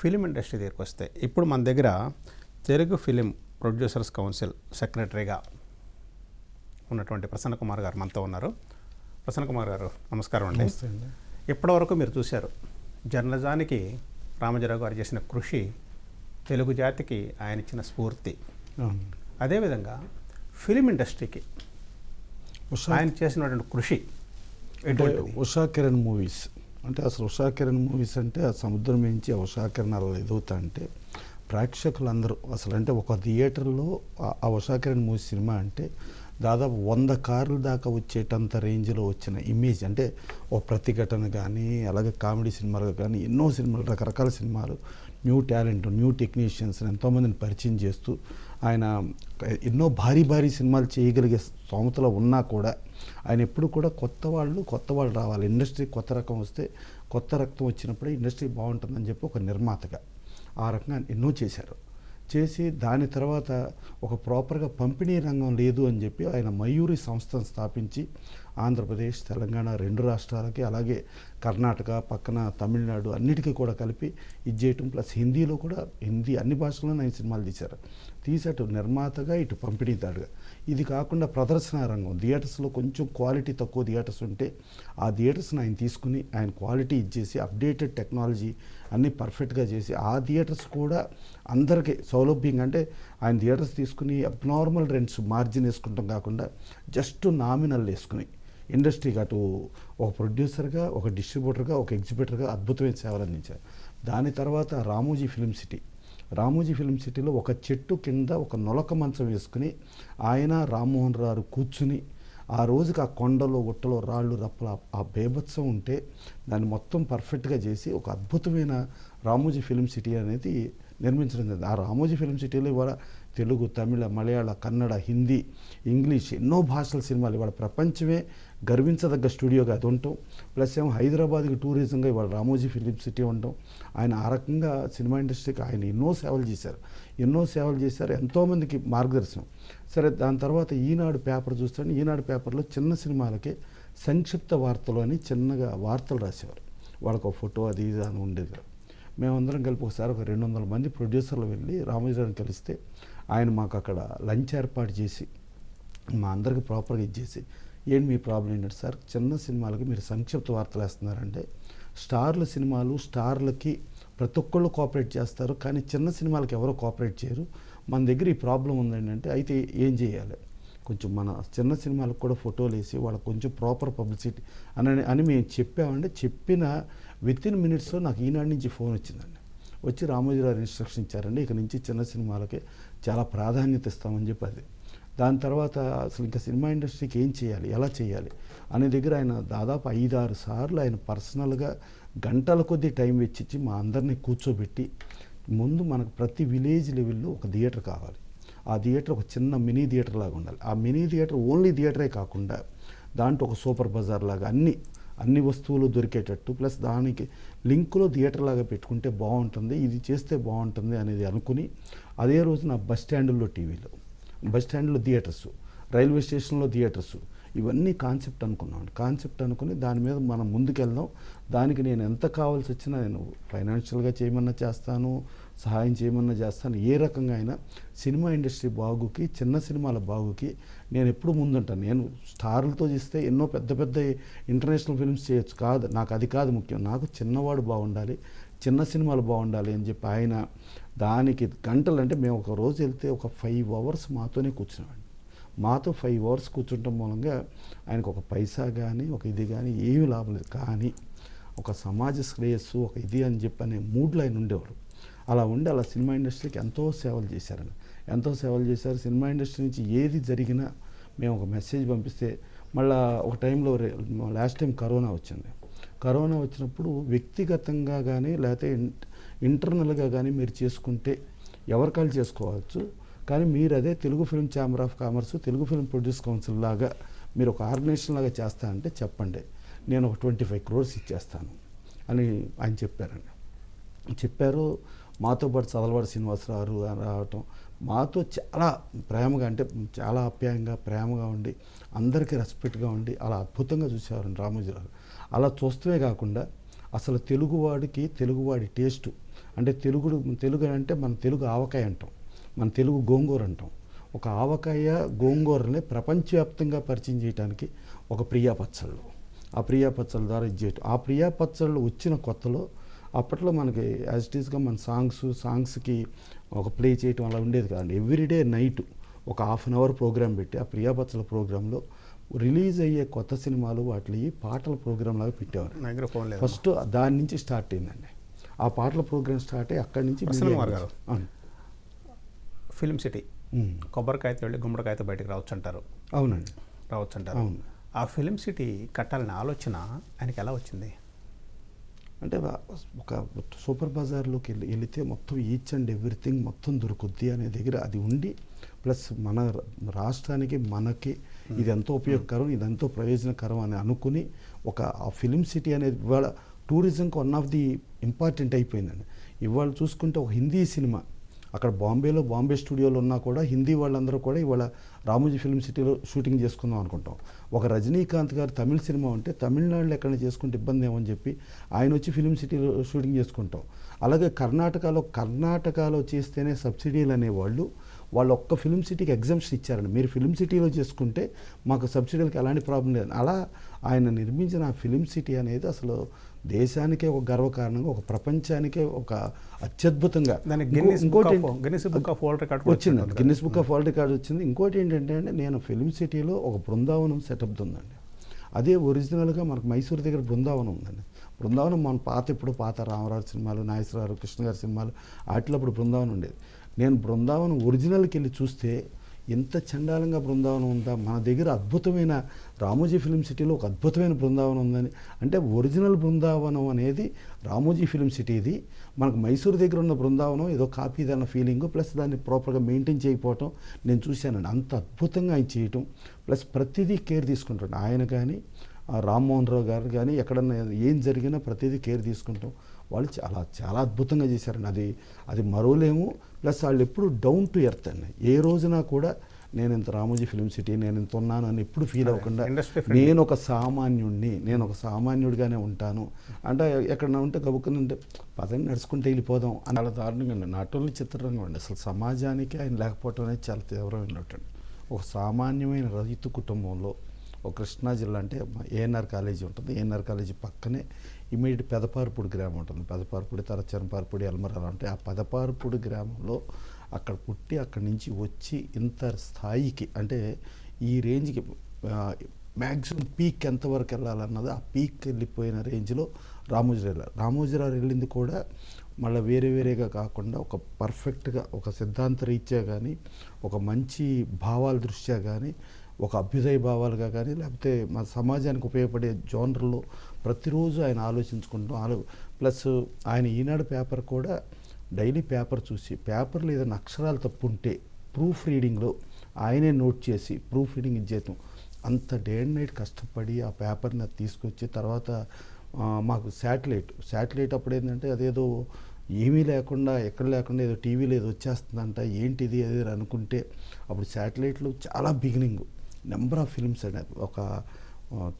Film industry దగ్గరికి వస్తే ఇప్పుడు మన దగ్గర తెలుగు ఫిలిం ప్రొడ్యూసర్స్ కౌన్సిల్ సెక్రటరీగా ఉన్నటువంటి ప్రసన్న కుమార్ గారు మనతో ఉన్నారు. ప్రసన్న కుమార్ గారు నమస్కారం అండి. ఇప్పటివరకు మీరు చూశారు జర్నలిజానికి రామోజీరావు గారు చేసిన కృషి, తెలుగు జాతికి ఆయన ఇచ్చిన స్ఫూర్తి. అదేవిధంగా ఫిలిం ఇండస్ట్రీకి ఆయన చేసినటువంటి కృషి ఉషా కిరణ్ మూవీస్ అంటే అసలు ఉషా కిరణ్ మూవీస్ అంటే ఆ సముద్రం మించి ఆ ఉషా కిరణ్ అలా ఎదుగుతా అంటే ప్రేక్షకులందరూ అసలు అంటే ఒక థియేటర్లో ఆ ఉషా కిరణ్ మూవీ సినిమా అంటే దాదాపు 100 కార్లు దాకా వచ్చేటంత రేంజ్లో వచ్చిన ఇమేజ్. అంటే ఒక ప్రతిఘటన కానీ అలాగే కామెడీ సినిమాలు కానీ ఎన్నో సినిమాలు, రకరకాల సినిమాలు, న్యూ టాలెంట్, న్యూ టెక్నీషియన్స్ ఎంతోమందిని పరిచయం చేస్తూ ఆయన ఎన్నో భారీ భారీ సినిమాలు చేయగలిగే స్తోమతలో ఉన్నా కూడా ఆయన ఎప్పుడు కూడా కొత్త వాళ్ళు రావాలి, ఇండస్ట్రీ కొత్త రకం వస్తే, కొత్త రక్తం వచ్చినప్పుడే ఇండస్ట్రీ బాగుంటుందని చెప్పి ఒక నిర్మాతగా ఆ రకంగా ఎన్నో చేసి దాని తర్వాత ఒక ప్రాపర్గా పంపిణీ రంగం లేదు అని చెప్పి ఆయన మయూరి సంస్థను స్థాపించి ఆంధ్రప్రదేశ్, తెలంగాణ 2 రాష్ట్రాలకి అలాగే కర్ణాటక పక్కన తమిళనాడు అన్నిటికీ కూడా కలిపి ఇది చేయటం, ప్లస్ హిందీలో కూడా అన్ని భాషల్లోనే ఆయన సినిమాలు తీసేటు నిర్మాతగా ఇటు పంపిణీదారుగా. ఇది కాకుండా ప్రదర్శన రంగం, థియేటర్స్లో కొంచెం క్వాలిటీ తక్కువ థియేటర్స్ ఉంటే ఆ థియేటర్స్ని ఆయన తీసుకుని ఆయన క్వాలిటీ ఇచ్చేసి అప్డేటెడ్ టెక్నాలజీ అన్నీ పర్ఫెక్ట్గా చేసి ఆ థియేటర్స్ కూడా అందరికీ సౌలభ్యంగా, అంటే ఆయన థియేటర్స్ తీసుకుని అబ్నార్మల్ రెంట్స్ మార్జిన్ వేసుకుంటాం కాకుండా జస్ట్ నామినల్ వేసుకుని ఇండస్ట్రీకి అటు ఒక ప్రొడ్యూసర్గా, ఒక డిస్ట్రిబ్యూటర్గా, ఒక ఎగ్జిబిటర్గా అద్భుతమైన సేవలు అందించారు. దాని తర్వాత రామోజీ ఫిలిం సిటీలో ఒక చెట్టు కింద ఒక నొలక మంచం వేసుకుని ఆయన రామ్మోహన్ రావు కూర్చుని ఆ రోజుకి ఆ కొండలో గుట్టలో రాళ్ళు రప్పలు ఆ బేభత్సం ఉంటే దాన్ని మొత్తం పర్ఫెక్ట్గా చేసి ఒక అద్భుతమైన రామోజీ ఫిలిం సిటీ అనేది నిర్మించడం జరిగింది. ఆ రామోజీ ఫిలిం సిటీలో ఇవాళ తెలుగు, తమిళ, మలయాళ, కన్నడ, హిందీ, ఇంగ్లీష్ ఎన్నో భాషల సినిమాలు ఇవాళ ప్రపంచమే గర్వించదగ్గ స్టూడియోగా అది ఉండటం, ప్లస్ ఏమో హైదరాబాద్కి టూరిజంగా ఇవాళ రామోజీ ఫిలిం సిటీ ఉండటం. ఆయన ఆ రకంగా సినిమా ఇండస్ట్రీకి ఆయన ఎన్నో సేవలు చేశారు, ఎంతోమందికి మార్గదర్శనం. సరే, దాని తర్వాత ఈనాడు పేపర్ చూస్తాను. ఈనాడు పేపర్లో చిన్న సినిమాలకే సంక్షిప్త వార్తలు అని చిన్నగా వార్తలు రాసేవారు. వాళ్ళకు ఒక ఫోటో అది ఇది అని ఉండేది. మేమందరం కలిపి ఒకసారి ఒక 200 మంది ప్రొడ్యూసర్లు వెళ్ళి రామోజీరావుని కలిస్తే ఆయన మాకు అక్కడ లంచ్ ఏర్పాటు చేసి మా అందరికి ప్రాపర్గా ఇచ్చేసి, ఏంటి మీ ప్రాబ్లం ఏంటంటే, సార్ చిన్న సినిమాలకి మీరు సంక్షిప్త వార్తలు వేస్తున్నారంటే స్టార్ల సినిమాలు స్టార్లకి ప్రతి ఒక్కళ్ళు కోఆపరేట్ చేస్తారు, కానీ చిన్న సినిమాలకి ఎవరో కోఆపరేట్ చేయరు, మన దగ్గర ఈ ప్రాబ్లం ఉందంటే అయితే ఏం చేయాలి, కొంచెం మన చిన్న సినిమాలకు కూడా ఫోటోలు వేసి వాళ్ళకి కొంచెం ప్రాపర్ పబ్లిసిటీ అని మేము చెప్పామంటే చెప్పిన వితిన్ మినిట్స్లో నాకు ఈనాడు నుంచి ఫోన్ వచ్చిందండి. వచ్చి రామోజీరావు ఇన్స్ట్రక్షన్ ఇచ్చారండి, ఇక నుంచి చిన్న సినిమాలకి చాలా ప్రాధాన్యత ఇస్తామని చెప్పి అది. దాని తర్వాత అసలు ఇంకా సినిమా ఇండస్ట్రీకి ఏం చేయాలి, ఎలా చేయాలి అనే దగ్గర ఆయన దాదాపు 5-6 సార్లు ఆయన పర్సనల్గా గంటల కొద్దీ టైం వెచ్చించి మా అందరినీ కూర్చోబెట్టి, ముందు మనకు ప్రతి విలేజ్ లెవెల్లో ఒక థియేటర్ కావాలి, ఆ థియేటర్ ఒక చిన్న మినీ థియేటర్ లాగా ఉండాలి, ఆ మినీ థియేటర్ ఓన్లీ థియేటరే కాకుండా దాంట్లో ఒక సూపర్ బజార్ లాగా అన్ని వస్తువులు దొరికేటట్టు, ప్లస్ దానికి లింకులో థియేటర్ లాగా పెట్టుకుంటే బాగుంటుంది, ఇది చేస్తే బాగుంటుంది అనేది అనుకుని అదే రోజున బస్ స్టాండ్లో థియేటర్స్, రైల్వే స్టేషన్లో థియేటర్స్, ఇవన్నీ కాన్సెప్ట్ అనుకుని దాని మీద మనం ముందుకెళ్దాం. దానికి నేను ఎంత కావాల్సి వచ్చినా నేను ఫైనాన్షియల్గా చేయమన్నా చేస్తాను, సహాయం చేయమన్నా చేస్తాను. ఏ రకంగా అయినా సినిమా ఇండస్ట్రీ బాగుకి, చిన్న సినిమాల బాగుకి నేను ఎప్పుడు ముందుంటాను. నేను స్టార్లతో చేస్తే ఎన్నో పెద్ద పెద్ద ఇంటర్నేషనల్ ఫిల్మ్స్ చేయొచ్చు, నాకు అది కాదు ముఖ్యం, నాకు చిన్నవాడు బాగుండాలి, చిన్న సినిమాలు బాగుండాలి అని చెప్పి ఆయన దానికి గంటలు, అంటే మేము ఒక రోజు వెళ్తే ఒక 5 hours మాతోనే కూర్చున్నామండి. మాతో 5 hours కూర్చుంటం మూలంగా ఆయనకు ఒక పైసా కానీ ఒక ఇది కానీ ఏమీ లాభం లేదు, కానీ ఒక సమాజ శ్రేయస్సు ఒక ఇది అని చెప్పి అనే మూడ్లో ఆయన ఉండేవారు. అలా సినిమా ఇండస్ట్రీకి ఎంతో సేవలు చేశారు. సినిమా ఇండస్ట్రీ నుంచి ఏది జరిగినా మేము ఒక మెసేజ్ పంపిస్తే, మళ్ళీ ఒక టైంలో లాస్ట్ టైం కరోనా వచ్చినప్పుడు వ్యక్తిగతంగా కానీ లేకపోతే ఇంటర్నల్గా కానీ మీరు చేసుకుంటే ఎవరికాళ్ళు చేసుకోవచ్చు, కానీ మీరు అదే Telugu film chamber of commerce, Telugu film produce council లాగా మీరు ఒక ఆర్గనైజేషన్ లాగా చేస్తా అంటే చెప్పండి, నేను ఒక 25 crores ఇచ్చేస్తాను అని ఆయన చెప్పారు. మాతో పాటు చదలవాడి శ్రీనివాసరావు రావటం, మాతో చాలా ప్రేమగా, అంటే చాలా ఆప్యాయంగా ప్రేమగా ఉండి అందరికీ రెస్పెక్ట్గా ఉండి అలా అద్భుతంగా చూసేవారండి రామోజీరావు. అలా చూస్తూనే కాకుండా అసలు తెలుగువాడికి తెలుగువాడి టేస్టు అంటే తెలుగు అంటే మన తెలుగు ఆవకాయ అంటాం, మన తెలుగు గోంగూర అంటాం. ఒక ఆవకాయ గోంగూరని ప్రపంచవ్యాప్తంగా పరిచయం చేయడానికి ఒక ప్రియా పచ్చళ్ళు, ఆ ప్రియా పచ్చళ్ళ ద్వారా ఇది చేయటం. ఆ ప్రియా పచ్చళ్ళు వచ్చిన కొత్తలో అప్పట్లో మనకి యాజ్ ఇట్ ఈస్గా మన సాంగ్స్కి ఒక ప్లే చేయటం అలా ఉండేది కాదండి. ఎవ్రీడే నైట్ ఒక హాఫ్ అన్ అవర్ ప్రోగ్రామ్ పెట్టి ఆ ప్రియా పచ్చళ్ళ ప్రోగ్రాంలో రిలీజ్ అయ్యే కొత్త సినిమాలు వాటి పాటల ప్రోగ్రామ్ లాగా పెట్టేవారు. మైక్రోఫోన్ లేదు. ఫస్ట్ దాని నుంచి స్టార్ట్ అయిందండి. ఆ పాటల ప్రోగ్రామ్ స్టార్ట్ అయ్యి అక్కడి నుంచి ప్రసన్న కుమార్ గారు, అవును. ఫిలిం సిటీ కొబ్బరికాయతో వెళ్ళి గుమ్మడికాయతో బయటకు రావచ్చు అంటారు. అవునండి, రావచ్చు అంటారు. అవును. ఆ ఫిలిం సిటీ కట్టాలనే ఆలోచన ఆయనకి ఎలా వచ్చింది? అంటే ఒక సూపర్ బజార్లోకి వెళితే మొత్తం ఈచ్ అండ్ ఎవ్రీథింగ్ మొత్తం దొరుకుద్ది అనే దగ్గర అది ఉండి, ప్లస్ మన రాష్ట్రానికి మనకి ఇది ఎంతో ఉపయోగకరం, ఇది ఎంతో ప్రయోజనకరం అని అనుకుని ఒక ఆ ఫిలిం సిటీ అనేది ఇవాళ టూరిజంకి వన్ ఆఫ్ ది ఇంపార్టెంట్ అయిపోయిందండి. ఇవాళ చూసుకుంటే ఒక హిందీ సినిమా అక్కడ బాంబే స్టూడియోలో ఉన్నా కూడా హిందీ వాళ్ళందరూ కూడా ఇవాళ రామోజీ ఫిల్మ్ సిటీలో షూటింగ్ చేసుకుందాం అనుకుంటాం. ఒక రజనీకాంత్ గారు తమిళ సినిమా ఉంటే తమిళనాడులో ఎక్కడ చేసుకుంటే ఇబ్బంది ఏమని చెప్పి ఆయన వచ్చి ఫిల్మ్ సిటీలో షూటింగ్ చేసుకుంటాం. అలాగే కర్ణాటకలో చేస్తేనే సబ్సిడీలు అనేవాళ్ళు వాళ్ళు ఒక్క ఫిల్మ్ సిటీకి ఎగ్జామ్షన్ ఇచ్చారండి. మీరు ఫిల్మ్ సిటీలో చేసుకుంటే మాకు సబ్సిడీలకు ఎలాంటి ప్రాబ్లం లేదు. అలా ఆయన నిర్మించిన ఆ ఫిల్మ్ సిటీ అనేది అసలు దేశానికే ఒక గర్వకారణంగా, ఒక ప్రపంచానికే ఒక అత్యద్భుతంగా Guinness book of world record వచ్చింది. Guinness book of world record వచ్చింది. ఇంకోటి ఏంటంటే అండి, నేను ఫిల్మ్ సిటీలో ఒక బృందావనం సెటప్ ఉందండి. అదే ఒరిజినల్గా మనకు మైసూరు దగ్గర బృందావనం ఉందండి. బృందావనం మన పాత రామరాజు సినిమాలు, నాగేశ్వరరావు, కృష్ణ గారి సినిమాలు వాటిలో అప్పుడు బృందావనం ఉండేది. నేను బృందావనం ఒరిజినల్కి వెళ్ళి చూస్తే ఎంత చండాలంగా బృందావనం ఉందా, మన దగ్గర అద్భుతమైన రామోజీ ఫిల్మ్ సిటీలో ఒక అద్భుతమైన బృందావనం ఉందని. అంటే ఒరిజినల్ బృందావనం అనేది రామోజీ ఫిల్మ్ సిటీది, మనకు మైసూరు దగ్గర ఉన్న బృందావనం ఏదో కాపీదన్న ఫీలింగ్, ప్లస్ దాన్ని ప్రాపర్గా మెయింటైన్ చేయకపోవటం నేను చూశానండి. అంత అద్భుతంగా ఆయన చేయటం, ప్లస్ ప్రతిదీ కేర్ తీసుకుంటాడు ఆయన. కానీ రామ్మోహన్ రావు గారు కానీ ఎక్కడన్నా ఏం జరిగినా ప్రతిదీ కేర్ తీసుకుంటాం. వాళ్ళు చాలా అద్భుతంగా చేశారండి. అది మరోలేము. ప్లస్ వాళ్ళు ఎప్పుడు డౌన్ టు ఎర్త్ అండి. ఏ రోజున కూడా నేను ఇంత రామోజీ ఫిల్మ్ సిటీ నేను ఇంత ఉన్నాను అని ఎప్పుడు ఫీల్ అవ్వకుండా నేను ఒక సామాన్యుడిగానే ఉంటాను అంటే ఎక్కడన్నా ఉంటే గబుక్కునంటే పదండి నడుచుకుంటే వెళ్ళిపోదాం అని చాలా దారుణంగా నాట్ ఓన్లీ చిత్రరంగం అండి, అసలు సమాజానికి ఆయన లేకపోవటం అనేది చాలా తీవ్రమైనటువంటి. ఒక సామాన్యమైన రైతు కుటుంబంలో ఒక కృష్ణా జిల్లా అంటే ఏఎన్ఆర్ కాలేజీ ఉంటుంది. ఏఎన్ఆర్ కాలేజీ పక్కనే ఇమీడియట్ పెదపార్పూడి గ్రామం ఉంటుంది. పెదపార్పూడి, తరచనపార్పూడి, ఎల్మరాలు అంటే ఆ పెదపార్పూడి గ్రామంలో అక్కడ పుట్టి అక్కడి నుంచి వచ్చి ఇంత స్థాయికి అంటే ఈ రేంజ్కి మ్యాక్సిమం పీక్ ఎంతవరకు వెళ్ళాలన్నది ఆ పీక్ వెళ్ళిపోయిన రేంజ్లో రామోజీరావు వెళ్ళింది కూడా మళ్ళీ వేరేగా కాకుండా ఒక పర్ఫెక్ట్గా ఒక సిద్ధాంత రీత్యా కానీ, ఒక మంచి భావాల దృష్ట్యా కానీ, ఒక అభ్యుదయ భావాలుగా కానీ, లేకపోతే మన సమాజానికి ఉపయోగపడే జోనర్లో ప్రతిరోజు ఆయన ఆలోచించుకుంటాం. ప్లస్ ఆయన ఈనాడు పేపర్ కూడా డైలీ పేపర్ చూసి పేపర్లో ఏదైనా అక్షరాలు తప్పు ఉంటే ప్రూఫ్ రీడింగ్లో ఆయనే నోట్ చేసి ప్రూఫ్ రీడింగ్ ఇచ్చేయటం. అంత డే అండ్ నైట్ కష్టపడి ఆ పేపర్ని తీసుకొచ్చి తర్వాత మాకు శాటిలైట్ అప్పుడు ఏంటంటే అదేదో ఏమీ లేకుండా ఎక్కడ లేకుండా ఏదో టీవీలో ఏదో వచ్చేస్తుందంట, ఏంటిది అది అనుకుంటే అప్పుడు శాటిలైట్లో చాలా బిగినింగ్ నెంబర్ ఆఫ్ ఫిల్మ్స్ అండి. ఒక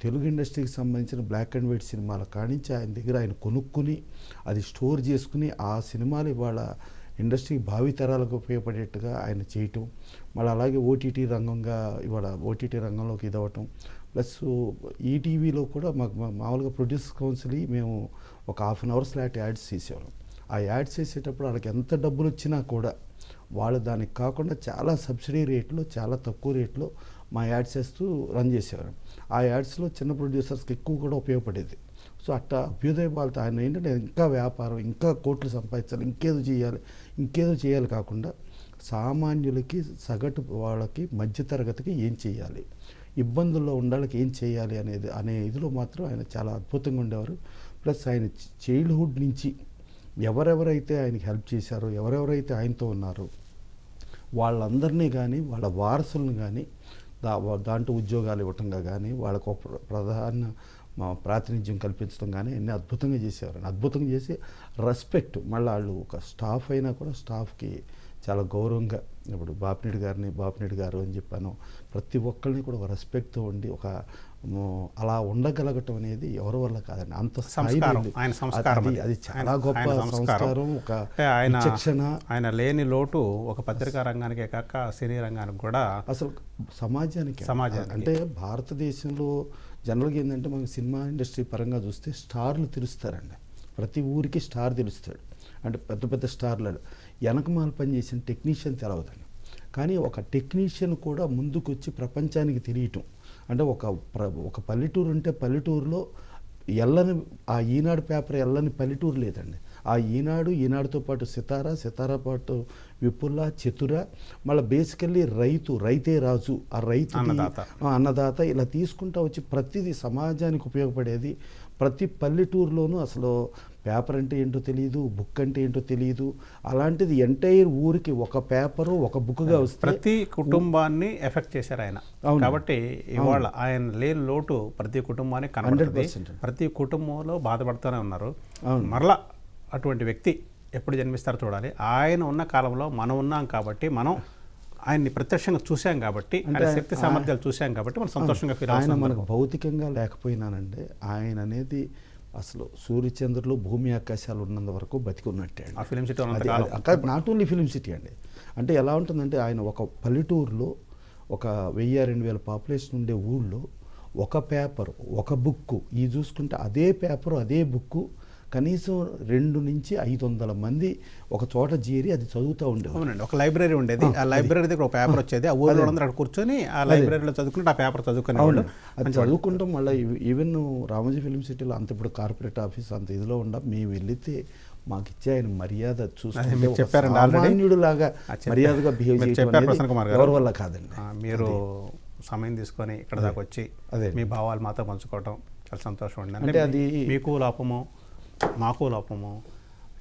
తెలుగు ఇండస్ట్రీకి సంబంధించిన బ్లాక్ అండ్ వైట్ సినిమాల కానించి ఆయన దగ్గర ఆయన కొనుక్కుని అది స్టోర్ చేసుకుని ఆ సినిమాలు ఇవాళ ఇండస్ట్రీకి భావితరాలకు ఉపయోగపడేట్టుగా ఆయన చేయటం. మళ్ళీ అలాగే ఓటీటీ రంగంలోకి ఇదవటం. ప్లస్ ఈటీవీలో కూడా మామూలుగా ప్రొడ్యూసర్ కౌన్సిల్ మేము ఒక half an hour slot ads చేసేవాళ్ళం. ఆ యాడ్స్ చేసేటప్పుడు వాళ్ళకి ఎంత డబ్బులు వచ్చినా కూడా వాళ్ళు దానికి కాకుండా చాలా సబ్సిడీ రేట్లో, చాలా తక్కువ రేట్లో మా యాడ్స్ వేస్తూ రన్ చేసేవారు. ఆ యాడ్స్లో చిన్న ప్రొడ్యూసర్స్కి ఎక్కువ కూడా ఉపయోగపడేది. సో అట్లా అభ్యుదయ వాళ్ళతో ఆయన ఏంటంటే ఇంకా వ్యాపారం, ఇంకా కోట్లు సంపాదించాలి, ఇంకేదో చేయాలి కాకుండా సామాన్యులకి, సగటు వాళ్ళకి, మధ్యతరగతికి ఏం చేయాలి, ఇబ్బందుల్లో ఉండాలకి ఏం చేయాలి అనే ఇదిలో మాత్రం ఆయన చాలా అద్భుతంగా ఉండేవారు. ప్లస్ ఆయన చైల్డ్హుడ్ నుంచి ఎవరెవరైతే ఆయనకి హెల్ప్ చేశారో, ఎవరెవరైతే ఆయనతో ఉన్నారో వాళ్ళందరినీ కానీ, వాళ్ళ వారసులను కానీ దాంట్లో ఉద్యోగాలు ఇవ్వటంగా కానీ, వాళ్ళకు ప్రధాన ప్రాతినిధ్యం కల్పించడం కానీ అన్నీ అద్భుతంగా చేసేవారు. అద్భుతంగా చేసి రెస్పెక్ట్, మళ్ళీ వాళ్ళు ఒక స్టాఫ్ అయినా కూడా స్టాఫ్కి చాలా గౌరవంగా ఇప్పుడు బాపినేడు గారు అని చెప్పాను, ప్రతి ఒక్కరిని కూడా ఒక రెస్పెక్ట్తో ఉండి ఒక అలా ఉండగలగటం అనేది ఎవరి వల్ల కాదండి. అంత సంస్కారం, ఆయన సంస్కారం అది చాలా గొప్ప సంస్కారం. ఒక ఆయన విచక్షణ, ఆయన లేని లోటు ఒక పత్రికా రంగానికే కాక సినీ రంగానికి కూడా అసలు సమాజానికి అంటే భారతదేశంలో జనరల్గా ఏంటంటే మనకి సినిమా ఇండస్ట్రీ పరంగా చూస్తే స్టార్లు తెలుస్తారండి. ప్రతి ఊరికి స్టార్ తెలుస్తాడు. అంటే పెద్ద పెద్ద స్టార్లు వెనకమాల పనిచేసిన టెక్నీషియన్ తెలవదండి. కానీ ఒక టెక్నీషియన్ కూడా ముందుకు వచ్చి ప్రపంచానికి తెలియటం అంటే ఒక పల్లెటూరు ఉంటే పల్లెటూరులో ఆ ఈనాడు పేపర్ ఎల్లని పల్లెటూరు లేదండి. ఆ ఈనాడుతో పాటు సితారా పాటు విపుల, చతుర, మళ్ళీ బేసికల్లీ రైతే రాజు, ఆ రైతు అన్నదాత ఇలా తీసుకుంటా వచ్చి ప్రతిదీ సమాజానికి ఉపయోగపడేది. ప్రతి పల్లెటూరులోనూ అసలు పేపర్ అంటే ఏంటో తెలియదు, బుక్ అంటే ఏంటో తెలియదు. అలాంటిది ఎంటైర్ ఊరికి ఒక పేపరు ఒక బుక్గా వస్తే ప్రతి కుటుంబాన్ని ఎఫెక్ట్ చేశారు ఆయన. కాబట్టి ఇవాళ ఆయన లేని లోటు ప్రతి కుటుంబానికి కనబడుతుంది. ప్రతి కుటుంబంలో బాధపడుతూనే ఉన్నారు. మరలా అటువంటి వ్యక్తి ఎప్పుడు జన్మిస్తారో చూడాలి. ఆయన ఉన్న కాలంలో మనం ఉన్నాం కాబట్టి, మనం ఆయన్ని ప్రత్యక్షంగా చూసాం కాబట్టి, ఆయన శక్తి సామర్థ్యాలు చూసాం కాబట్టి మనం సంతోషంగా ఫీల్ ఆయన మనకు భౌతికంగా లేకపోయినానంటే ఆయన అనేది అసలు సూర్యచంద్రులు, భూమి ఆకాశాలు ఉన్నంత వరకు బతికి ఉన్నట్టే ఆ film city not only film city అండి. అంటే ఎలా ఉంటుందంటే ఆయన ఒక పల్లెటూరులో ఒక 1000-2000 పాపులేషన్ ఉండే ఊళ్ళో ఒక పేపర్, ఒక బుక్కు ఈ చూసుకుంటే అదే పేపరు అదే బుక్కు కనీసం 200-500 మంది ఒక చోట చేరి అది చదువుతూ ఉండేది. అవునండి, ఒక లైబ్రరీ ఉండేది. ఆ లైబ్రరీ దగ్గర ఒక పేపర్ వచ్చేది. ఆ ఊళ్ళో అందరూ అక్కడ కూర్చొని ఆ లైబ్రరీలో చదువుకుంటే ఆ పేపర్ చదువుకునేవాళ్ళు. అది చదువుకుంటాం. మళ్ళీ ఈవెన్ రామోజీ ఫిలిం సిటీలో అంత ఇప్పుడు కార్పొరేట్ ఆఫీస్ అంత ఇదిలో మేము వెళితే మాకు ఇచ్చే ఆయన మర్యాద చూసుకుంటే సామాన్యుడులాగా మర్యాదగా బిహేవ్ చేయడం ఎవరి వల్ల కాదండి. మీరు సమయం తీసుకొని ఇక్కడ దాకా వచ్చి మీ భావాలు మాతో పంచుకోవడం చాలా సంతోషం అండి. అంటే అది మీకు లోపము, మాకు లోపము,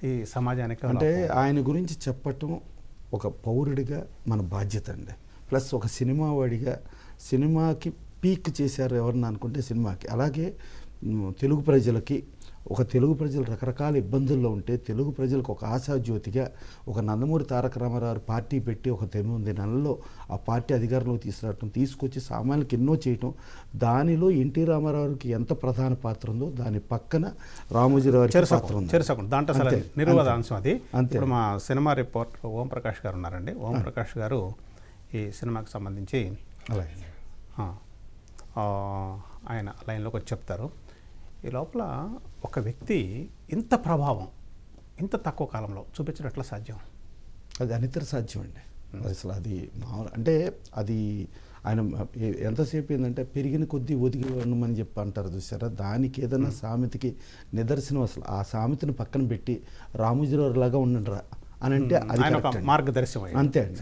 ఈ సమాజానికి అంటే ఆయన గురించి చెప్పటం ఒక పౌరుడిగా మన బాధ్యత అండి. ప్లస్ ఒక సినిమా వాడిగా సినిమాకి పీక్ చేశారు ఎవరన్నా అనుకుంటే సినిమాకి. అలాగే తెలుగు ప్రజలు రకరకాల ఇబ్బందుల్లో ఉంటే తెలుగు ప్రజలకు ఒక ఆశాజ్యోతిగా ఒక నందమూరి తారక రామారావు పార్టీ పెట్టి ఒక 9 నెలల్లో ఆ పార్టీ అధికారంలోకి తీసుకొచ్చి సామాన్యులకు ఎన్నో చేయటం. దానిలో ఎన్టీ రామారావుకి ఎంత ప్రధాన పాత్ర ఉందో దాని పక్కన రామోజీరావు పాత్ర ఉంది. దాంట్లో అసలు నిర్వాద అంశం అది. ఇప్పుడు మా సినిమా రిపోర్టర్ ఓంప్రకాష్ గారు ఉన్నారండి. ఓంప్రకాష్ గారు ఈ సినిమాకి సంబంధించి ఆయన లైన్లోకి వచ్చి చెప్తారు. ఈ లోపల ఒక వ్యక్తి ఇంత ప్రభావం ఇంత తక్కువ కాలంలో చూపించడం ఎట్లా సాధ్యం? అది అనితర సాధ్యం అండి. అసలు అది మామూలు అంటే అది ఆయన ఎంతసేపు ఏంటంటే పెరిగిన కొద్దీ ఒదిగి ఉండమని చెప్పి అంటారు చూసారా, దానికి ఏదైనా సామెతకి నిదర్శనం. అసలు ఆ సామెతను పక్కన పెట్టి రామోజీరావు లాగా ఉండండిరా అని అంటే అది మార్గదర్శనం అంతే అండి.